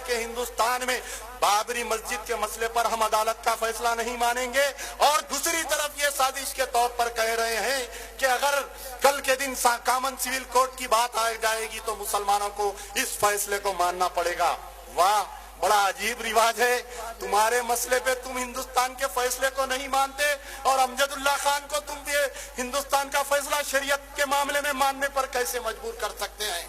کہ ہندوستان میں بابری مسجد کے مسئلے پر ہم عدالت کا فیصلہ نہیں مانیں گے، اور دوسری طرف یہ سازش کے طور پر کہہ رہے ہیں کہ اگر کل کے دن کامن سول کوڈ کی بات آ جائے گی تو مسلمانوں کو اس فیصلے کو ماننا پڑے گا۔ واہ، بڑا عجیب رواج ہے، تمہارے مسئلے پہ تم ہندوستان کے فیصلے کو نہیں مانتے اور امجد اللہ خان کو تم بھی ہندوستان کا فیصلہ شریعت کے معاملے میں ماننے پر کیسے مجبور کر سکتے ہیں؟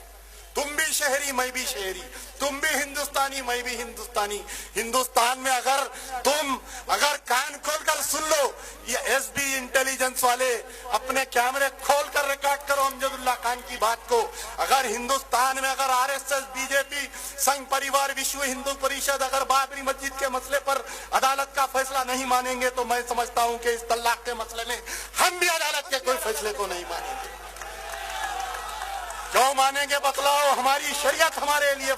تم بھی شہری، میں بھی شہری، تم بھی ہندوستانی، میں بھی ہندوستانی۔ ہندوستان میں اگر کان کھول کر سن لو، یہ ایس بی انٹیلیجنس والے اپنے کیمرے کھول کر ریکارڈ کرو امجد اللہ خان کی بات کو۔ اگر ہندوستان میں اگر R S S, B J P, Sangh Parivar, Vishwa Hindu Parishad اگر بابری مسجد کے مسئلے پر عدالت کا فیصلہ نہیں مانیں گے تو میں سمجھتا ہوں کہ اس طلاق کے مسئلے میں ہم بھی عدالت کے کوئی فیصلے کو نہیں مانیں گے۔ کیوں مانیں گے بتلاؤ؟ ہماری شریعت ہمارے لیے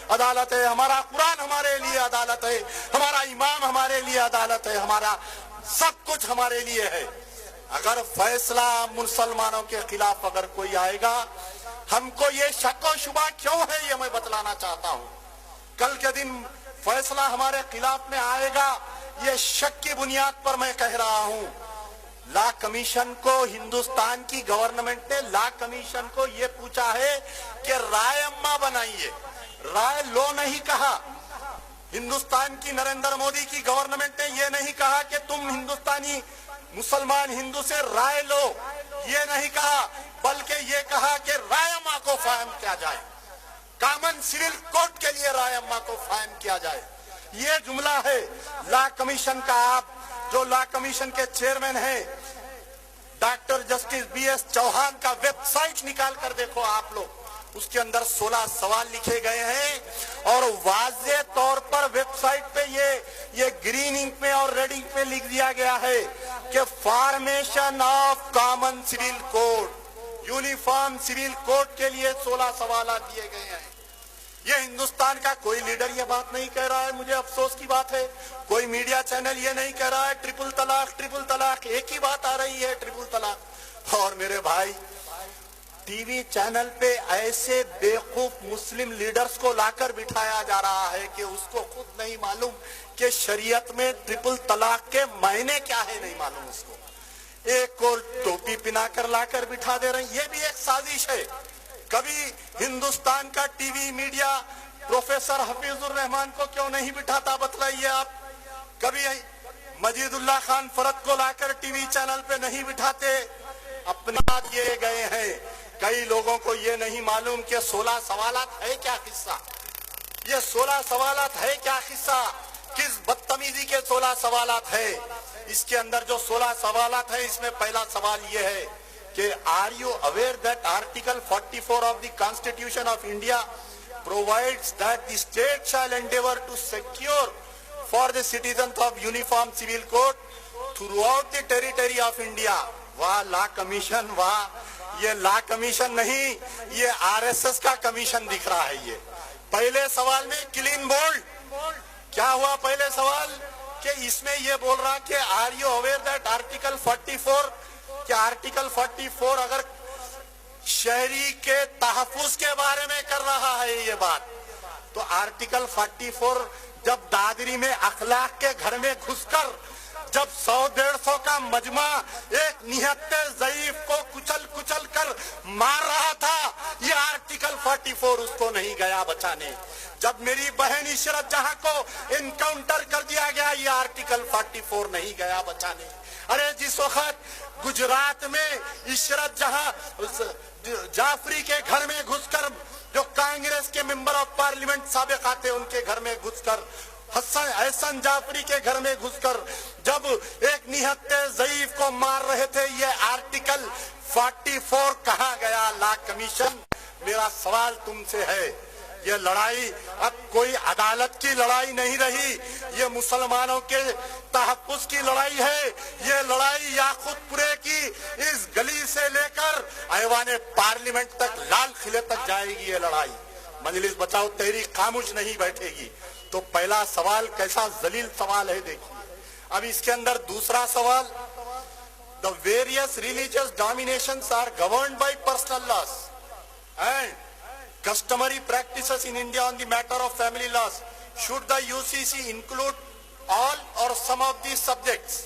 عدالت ہے، ہمارا قرآن ہمارے لیے عدالت ہے، ہمارا امام ہمارے لیے عدالت ہے، ہمارا سب کچھ ہمارے لیے ہے۔ اگر فیصلہ مسلمانوں کے خلاف اگر کوئی آئے گا، ہم کو یہ شک و شبہ کیوں ہے یہ میں بتلانا چاہتا ہوں۔ کل کے دن فیصلہ ہمارے خلاف میں آئے گا، یہ شک کی بنیاد پر میں کہہ رہا ہوں۔ لا کمیشن کو ہندوستان کی گورنمنٹ نے لا کمیشن کو یہ پوچھا ہے کہ رائے اما بنائیے، رائے لو نہیں کہا۔ ہندوستان کی نریندر مودی کی گورنمنٹ نے یہ نہیں کہا کہ تم ہندوستانی مسلمان ہندو سے رائے لو، یہ نہیں کہا، بلکہ یہ کہا کہ رائے اما کو فراہم کیا جائے، کامن سول کوڈ کے لیے رائے اما کو فراہم کیا جائے۔ یہ جملہ ہے لا کمیشن کا۔ آپ جو لا کمیشن کے چیئرمین ہیں doctor justice B S Chauhan کا ویب سائٹ نکال کر دیکھو آپ لوگ، اس کے اندر 16 سوال لکھے گئے ہیں اور واضح طور پر ویب سائٹ پہ یہ گرین انک میں اور ریڈ انک میں لکھ دیا گیا ہے کہ formation of common civil code, uniform civil code کے لیے 16 سوالات دیے گئے ہیں۔ یہ ہندوستان کا کوئی لیڈر یہ بات نہیں کہہ رہا ہے، مجھے افسوس کی بات ہے، کوئی میڈیا چینل یہ نہیں کہہ رہا ہے ٹرپل طلاق، ایک ہی بات آ رہی ہے ٹرپل طلاق۔ اور میرے بھائی، ٹی وی چینل پہ ایسے بیوقوف مسلم لیڈرز کو لا کر بٹھایا جا رہا ہے کہ اس کو خود نہیں معلوم کہ شریعت میں ٹرپل طلاق کے معنی کیا ہے، نہیں معلوم اس کو۔ ایک کو ٹوپی پہنا کر لا کر بٹھا دے رہے ہیں، یہ بھی ایک سازش ہے۔ کبھی ہندوستان کا T V media professor Hafeez ur Rahman کو کیوں نہیں بٹھاتا بتلائیے آپ؟ کبھی مجید اللہ خان فرد کو لا کر ٹی وی چینل پہ نہیں بٹھاتے؟ اپنے ہاتھ یہ گئے ہیں۔ کئی لوگوں کو یہ نہیں معلوم کہ 16 سوالات ہے کیا قصہ، یہ 16 سوالات ہے کیا قصہ، کس بدتمیزی کے 16 سوالات ہے۔ اس کے اندر جو 16 سوالات ہیں، اس میں پہلا سوال یہ ہے کہ are you aware that Article 44 of the Constitution of India provides that the state shall endeavor to secure for the citizens of uniform civil code throughout the territory of India۔ واہ لا کمیشن، واہ، یہ لا commission نہیں، یہ are S S کا commission دکھ رہا ہے۔ یہ پہلے سوال میں کلین بولڈ کیا ہوا؟ پہلے سوال کہ اس میں یہ بول رہا کہ are you aware that Article 44 کہ آرٹیکل 44 اگر شہری کے تحفظ کے بارے میں کر رہا ہے یہ بات، تو آرٹیکل 44 جب دادری میں اخلاق کے گھر میں گھس کر جب 100-150 کا مجمع ایک نہتے ضعیف کو کچل کر مار رہا تھا، یہ آرٹیکل 44 اس کو نہیں گیا بچانے۔ جب میری بہن عشرت جہاں کو انکاؤنٹر کر دیا گیا، یہ آرٹیکل 44 نہیں گیا بچانے۔ ارے جس وقت گجرات میں عشرت جہاں جعفری کے گھر میں گھس کر، جو کانگریس کے ممبر آف پارلیمنٹ سابقہ تھے، ان کے گھر میں گھس کر، احسن جعفری کے گھر میں گھس کر جب ایک نہتے ضعیف کو مار رہے تھے، یہ آرٹیکل 44 کہاں گیا لا کمیشن؟ میرا سوال تم سے ہے، یہ لڑائی اب کوئی عدالت کی لڑائی نہیں رہی، یہ مسلمانوں کے تحفظ کی لڑائی ہے۔ یہ لڑائی یاقوت پورے کی اس گلی سے لے کر ایوان پارلیمنٹ تک، لال قلعے تک جائے گی یہ لڑائی۔ مجلس بچاؤ تحریک خاموش نہیں بیٹھے گی۔ تو پہلا سوال کیسا ذلیل سوال ہے دیکھیے۔ اب اس کے اندر دوسرا سوال، the various religious dominations are governed by personal laws and customary practices in India on the matter of family laws. Should the UCC include all or some of these subjects?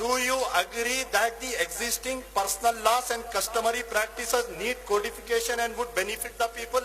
Do you agree that the existing personal laws and customary practices need codification and would benefit the people?